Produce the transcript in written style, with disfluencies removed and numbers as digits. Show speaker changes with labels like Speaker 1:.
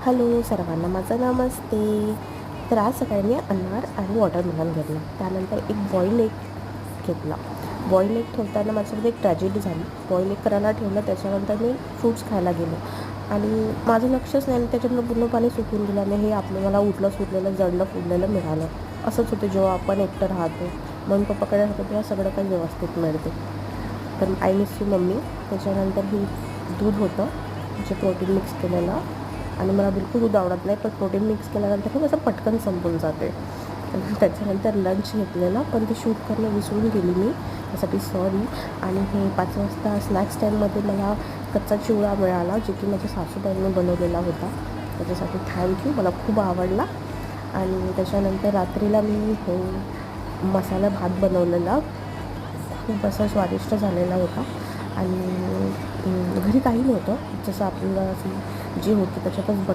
Speaker 1: Hello सर्वांना, माझं नमस्ते. तर आज सकाळी मी अनार आणि वॉटरमेलन घेतला. त्यानंतर एक बॉईल एग घेतला. बॉईल एग ठेवताना माझ्यासोबत एक ट्रॅजेडी झाली. बॉईल एग करायला ठेवलं, त्याच्यानंतर मी फ्रूट्स खायला गेलो आणि माझं लक्षच नाही आणि त्याच्यातून पूर्ण पाणी सुकून गेलं आणि हे मला उठलं सुटलेलं जळलं फुगलेलं मिळालं. असंच होतं जेव्हा आपण एकटं राहतो. मम्मी पप्पाकडे राहतो तेव्हा सगळं काही व्यवस्थित मिळते. तर आय मिस यू मम्मी. त्याच्यानंतर ही दूध होतं जे प्रोटीन मिक्स केलेलं आणि मला बिलकुल दूध आवडत नाही, पण प्रोटीन मिक्स केल्यानंतर खूप असं पटकन संपून जाते. त्याच्यानंतर लंच घेतलेलं, पण ते शूट करणं विसरून गेली मी, त्यासाठी सॉरी. आणि हे 5 वाजता स्नॅक्स टाईममध्ये मला कच्चा चिवडा मिळाला, जे की माझ्या सासूबाईंनी बनवलेला होता. त्याच्यासाठी थँक्यू, मला खूप आवडला. आणि त्याच्यानंतर रात्रीला मी मसाला भात बनवलेला, खूप असा स्वादिष्ट झालेला होता. आणि घरी काही नव्हतं, जसं आपल्याला जे होतं त्याच्यातच